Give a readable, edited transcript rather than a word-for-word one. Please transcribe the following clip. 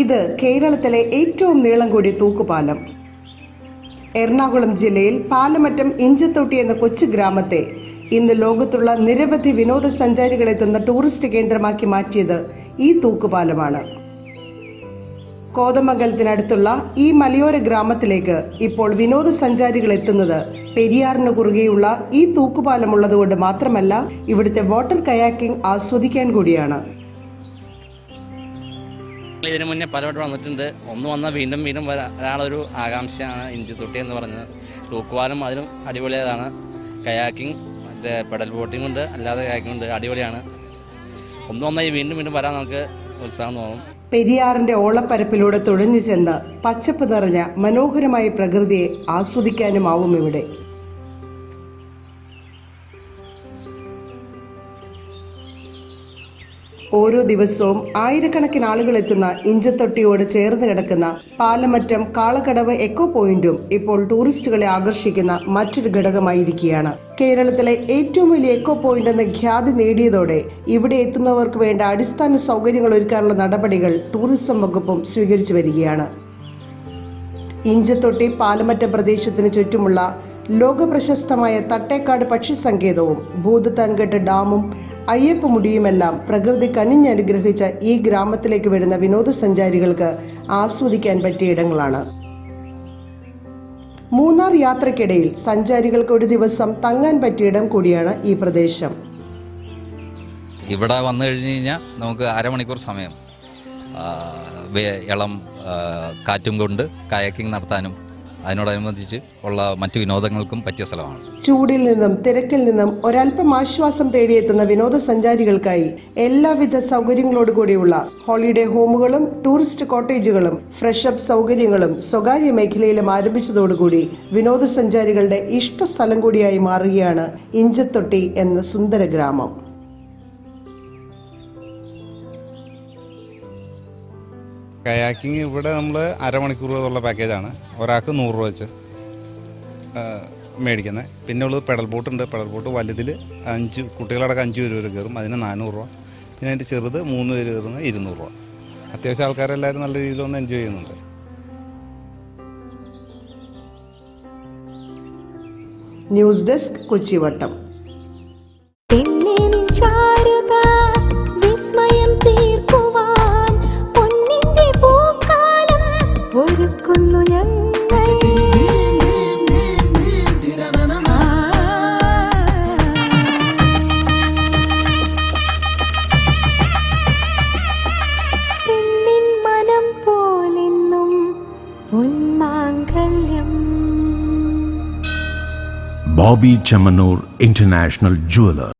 ഇത് കേരളത്തിലെ ഏറ്റവും നീളം കൂടിയ തൂക്കുപാലം. എറണാകുളം ജില്ലയിൽ പാലമറ്റം ഇഞ്ചത്തൊട്ടി എന്ന കൊച്ചു ഗ്രാമത്തെ ഇന്ന് ലോകത്തുള്ള നിരവധി വിനോദസഞ്ചാരികൾ എത്തുന്ന ടൂറിസ്റ്റ് കേന്ദ്രമാക്കി മാറ്റിയത് ഈ തൂക്കുപാലമാണ്. കോതമംഗലത്തിനടുത്തുള്ള ഈ മലയോര ഗ്രാമത്തിലേക്ക് ഇപ്പോൾ വിനോദസഞ്ചാരികൾ എത്തുന്നത് പെരിയാറിന് കുറുകെയുള്ള ഈ തൂക്കുപാലം ഉള്ളതുകൊണ്ട് മാത്രമല്ല, ഇവിടുത്തെ വാട്ടർ കയാക്കിംഗ് ആസ്വദിക്കാൻ കൂടിയാണ്. ഇതിനു മുന്നേ പലവട്ടം വന്നിട്ടുണ്ട്. ഒന്ന് വന്നാൽ വീണ്ടും വീണ്ടും വരാനൊരു ആകാംക്ഷയാണ് ഇഞ്ചത്തൊട്ടി എന്ന് പറഞ്ഞത്. തൂക്കുപാലം അതിനും അടിപൊളിയാണ്. കയാക്കിംഗ്, മറ്റേ പെഡൽ ബോട്ടിംഗ് ഉണ്ട്, അല്ലാതെ കയാക്കിംഗ് ഉണ്ട്, അടിപൊളിയാണ്. ഒന്ന് വന്നാൽ വീണ്ടും വീണ്ടും വരാൻ നമുക്ക് ഉത്സാഹം തോന്നും. പെരിയാറിന്റെ ഓളപ്പരപ്പിലൂടെ തുഴഞ്ഞു ചെന്ന് പച്ചപ്പ് നിറഞ്ഞ മനോഹരമായ പ്രകൃതിയെ ആസ്വദിക്കാനുമാവും ഇവിടെ. ഓരോ ദിവസവും ആയിരക്കണക്കിന് ആളുകൾ എത്തുന്ന ഇഞ്ചത്തൊട്ടിയോട് ചേർന്ന് കിടക്കുന്ന പാലമറ്റം കാളക്കടവ് എക്കോ പോയിന്റും ഇപ്പോൾ ടൂറിസ്റ്റുകളെ ആകർഷിക്കുന്ന മറ്റൊരു ഘടകമായിരിക്കുകയാണ്. കേരളത്തിലെ ഏറ്റവും വലിയ എക്കോ പോയിന്റ് എന്ന ഖ്യാതി നേടിയതോടെ ഇവിടെ എത്തുന്നവർക്ക് വേണ്ട അടിസ്ഥാന സൗകര്യങ്ങൾ ഒരുക്കാനുള്ള നടപടികൾ ടൂറിസം വകുപ്പും സ്വീകരിച്ചു വരികയാണ്. ഇഞ്ചത്തൊട്ടി പാലമറ്റം പ്രദേശത്തിന് ചുറ്റുമുള്ള ലോകപ്രശസ്തമായ തട്ടേക്കാട് പക്ഷി സങ്കേതവും ഭൂതത്താൻകെട്ട് ഡാമും അയ്യപ്പമുടിയുമെല്ലാം പ്രകൃതി കനിഞ്ഞനുഗ്രഹിച്ച ഈ ഗ്രാമത്തിലേക്ക് വരുന്ന വിനോദസഞ്ചാരികൾക്ക് ആസ്വദിക്കാൻ പറ്റിയ ഇടങ്ങളാണ്. മൂന്നാർ യാത്രക്കിടയിൽ സഞ്ചാരികൾക്ക് ഒരു ദിവസം തങ്ങാൻ പറ്റിയ ഇടം കൂടിയാണ് ഈ പ്രദേശം. ഇവിടെ വന്നു കഴിഞ്ഞു കഴിഞ്ഞാൽ നമുക്ക് അരമണിക്കൂർ സമയം ഇളം കാറ്റും കൊണ്ട് കയാക്കിംഗ് നടത്താനും അതിനോടനുബന്ധിച്ച് ഉള്ള മറ്റു വിനോദങ്ങൾക്കും പറ്റിയ സ്ഥലമാണ്. ചൂടിൽ നിന്നും തിരക്കിൽ നിന്നും ഒരൽപ്പം ആശ്വാസം തേടിയെത്തുന്ന വിനോദസഞ്ചാരികൾക്കായി എല്ലാവിധ സൗകര്യങ്ങളോടുകൂടിയുള്ള ഹോളിഡേ ഹോമുകളും ടൂറിസ്റ്റ് കോട്ടേജുകളും ഫ്രഷപ്പ് സൗകര്യങ്ങളും സ്വകാര്യ മേഖലയിലും ആരംഭിച്ചതോടുകൂടി വിനോദസഞ്ചാരികളുടെ ഇഷ്ടസ്ഥലം കൂടിയായി മാറുകയാണ് ഇഞ്ചത്തൊട്ടി എന്ന സുന്ദര ഗ്രാമം. കയാക്കിങ് ഇവിടെ നമ്മൾ അരമണിക്കൂറുള്ള പാക്കേജാണ്. ഒരാൾക്ക് 100 രൂപ വെച്ച് മേടിക്കുന്നത്. പിന്നെ ഉള്ളത് പെഡൽ ബോട്ട് ഉണ്ട്. പെഡൽ ബോട്ട് വലുതിൽ 5 കുട്ടികളടക്കം 5 പേര് വരെ കയറും. അതിന് 400 രൂപ. പിന്നെ അതിൻ്റെ ചെറുത് 3 പേര് കയറുന്നത് 200 രൂപ. അത്യാവശ്യം ആൾക്കാരെല്ലാവരും നല്ല രീതിയിലൊന്ന് എൻജോയ് ചെയ്യുന്നുണ്ട്. ന്യൂസ് ഡെസ്ക്, കൊച്ചിവട്ടം. Bobby Chamanur International Jeweler.